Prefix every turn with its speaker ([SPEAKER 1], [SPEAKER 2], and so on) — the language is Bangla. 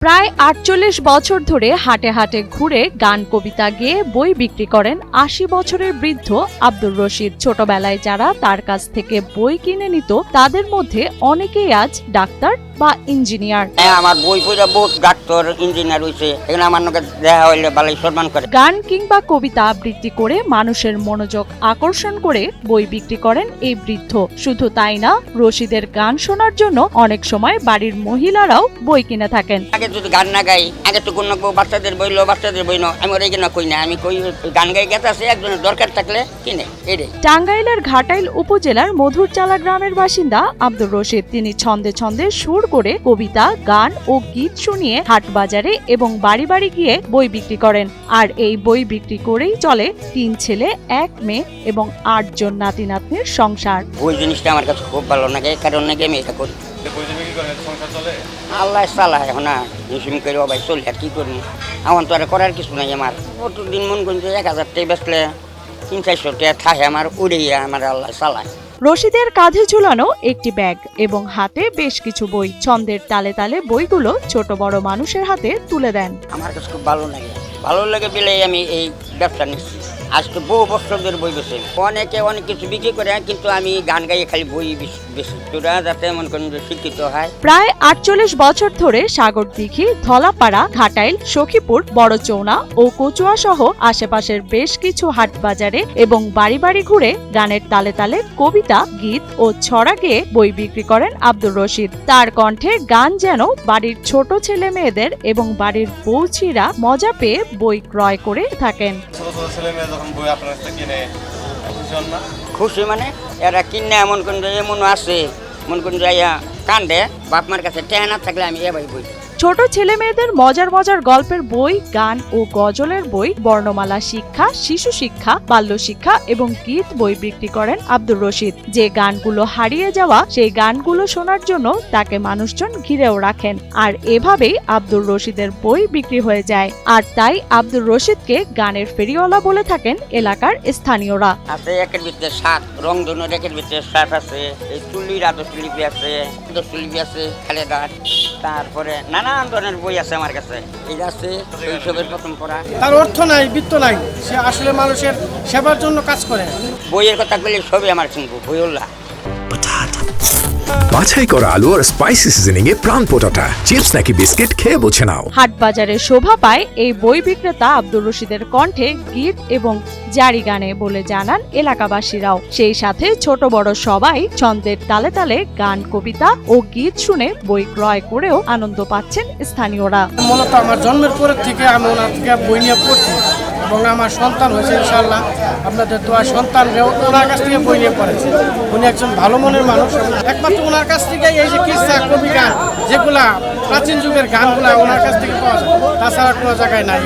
[SPEAKER 1] প্রায় ৪৮ বছর ধরে হাটে হাটে ঘুরে গান কবিতা গেয়ে বই বিক্রি করেন ৮০ বছরের বৃদ্ধ আব্দুর রশিদ। ছোটবেলায় যারা তার কাছ থেকে বই কিনে নিত তাদের মধ্যে অনেকেই আজ ডাক্তার বা ইঞ্জিনিয়ার।
[SPEAKER 2] আমার বই পড়া বহুত ডাক্তার ইঞ্জিনিয়ার হইছে, এখানে আমার নকে দেখা হইলে ভালোই সম্মান করে।
[SPEAKER 1] গান কিংবা কবিতা আবৃত্তি করে মানুষের মনোযোগ আকর্ষণ করে বই বিক্রি করেন এই বৃদ্ধ। শুধু তাই না, রশিদের গান শোনার জন্য অনেক সময় বাড়ির মহিলারাও বই কিনে থাকেন।
[SPEAKER 2] আগে যদি গান না গাই, আগে তো কোনো বাচ্চাদের বই লো, বাচ্চাদের বই নো, আমি ওই না কই না, আমি কই গান গাই গেছে আছে, একজনের দরকার থাকলে কিনে এটাই।
[SPEAKER 1] টাঙ্গাইলের ঘাটাইল উপজেলার মধুরচালা গ্রামের বাসিন্দা আব্দুর রশিদ। তিনি ছন্দে ছন্দে সুর করে কবিতা, গান ও গীত শুনিয়ে হাট বাজারে এবং বাড়ি বাড়ি গিয়ে বই বিক্রি করেন। আর এই বই বিক্রি করেই চলে ৩ ছেলে, ১ মেয়ে এবং ৮ জন নাতি নাতনির সংসার।
[SPEAKER 2] বই জিনিসটা আমার কাছে খুব ভালো লাগে, কারণ নাকি আমি এটা করি। আল্লাহ চালায় এখন না হিসিম করে ভাই চলে, আর কি করি, আমার তো আর করার কিছু নাই। আমার প্রতিদিন মন করছে ১,০০০ টাকা বেচলে ৩00-৪০০ টাকা থাকে আমার, উড়ে আমার আল্লাহ চালায়।
[SPEAKER 1] রশিদের কাঁধে ঝুলানো একটি ব্যাগ এবং হাতে বেশ কিছু বই। ছন্দের তালে তালে বইগুলো ছোট বড় মানুষের হাতে তুলে দেন।
[SPEAKER 2] আমার কাছে খুব ভালো লাগে বলে আমি এই ব্যবসা নিচ্ছি। আজকে বহু বছর ধরে বই বেছে, অনেকে অনেক কিছু বিক্রি করে, কিন্তু আমি গান গাইয়ে খালি বই বেশি, তোরা যাতে মনে করেন শিক্ষিত হয়।
[SPEAKER 1] প্রায় ৪৮ বছর ধরে সাগরদিঘি, ধলাপাড়া, ঘাটাইল, সখীপুর, বড়চৌনা ও কচুয়া সহ আশেপাশের বেশ কিছু হাট বাজারে এবং বাড়ি বাড়ি ঘুরে গানের তালে তালে কবিতা, গীত ও ছড়া গেয়ে বই বিক্রি করেন আব্দুর রশিদ। তার কণ্ঠে গান যেন বাড়ির ছোট ছেলে মেয়েদের এবং বাড়ির বউছিরা মজা পেয়ে বই ক্রয় করে থাকেন।
[SPEAKER 2] খুশি মানে এরা কিনে এমন কোন এমন আছে, মন কোন যাইয়া কান্দে, বাপ মার কাছে টেহা না থাকলে আমি এ ভাই বই।
[SPEAKER 1] ছোট ছেলে মেয়েদের মজার মজার গল্পের বই, গান ও গজলের বই, বর্ণমালা শিক্ষা, শিশু শিক্ষা, বাল্য শিক্ষা এবং গীত বই বিক্রি করেন আব্দুর রশিদ। যে গানগুলো হারিয়ে যাওয়া, সেই গানগুলো শোনার জন্য তাকে মানুষজন ঘিরেও রাখেন। আর এভাবেই আব্দুর রশিদের বই বিক্রি হয়ে যায়। আর তাই আব্দুর রশিদকে গানের ফেরিওয়ালা বলে থাকেন এলাকার স্থানীয়রা।
[SPEAKER 2] আছে একের ভিতরে ৭ রংধনুর, একের ভিতরে ৭ আছে, এই চুলির আদর্শলিপি আছে, আছে খালেদার, তারপরে নানান ধরনের বই আছে আমার কাছে। এই আছে শৈশবের প্রথম পড়া।
[SPEAKER 3] তার অর্থ নাই, বৃত্ত নাই, সে আসলে মানুষের সেবার জন্য কাজ করে।
[SPEAKER 2] বইয়ের কথা বললে সবই আমার শুনবো, বইওল্লা।
[SPEAKER 4] বাছাই করা আলু আর স্পাইসি সিজনিং এ প্রাণ পোটাটা, চিপস নাকি বিস্কিট খেয়ে বুঝে নাও।
[SPEAKER 1] হাট বাজারে শোভা পায় এই বই বিক্রেতা আব্দুর রশিদের কণ্ঠে গীত এবং জারি গানে বলে জানান এলাকাবাসীরাও। সেই সাথে ছোট বড় সবাই ছন্দের তালে তালে গান, কবিতা ও গীত শুনে বই ক্রয় করেও আনন্দ পাচ্ছেন স্থানীয়রা।
[SPEAKER 3] মূলত আমার জন্মের পর থেকে আমি ওনার থেকে বই নিয়ে পড়ছি এবং আমার সন্তান হয়েছে ইনশাআল্লাহ। আপনাদের দোয়া সন্তানরাও ওনার কাছ থেকে বই নিয়ে পড়েছে। উনি একজন ভালো মনের মানুষ। একমাত্র ওনার কাছ থেকে এই যে কিসসা, কবি গান, যেগুলা প্রাচীন যুগের গানগুলা ওনার কাছ থেকে পাওয়া যায়, তাছাড়া কোনো জায়গায় নাই।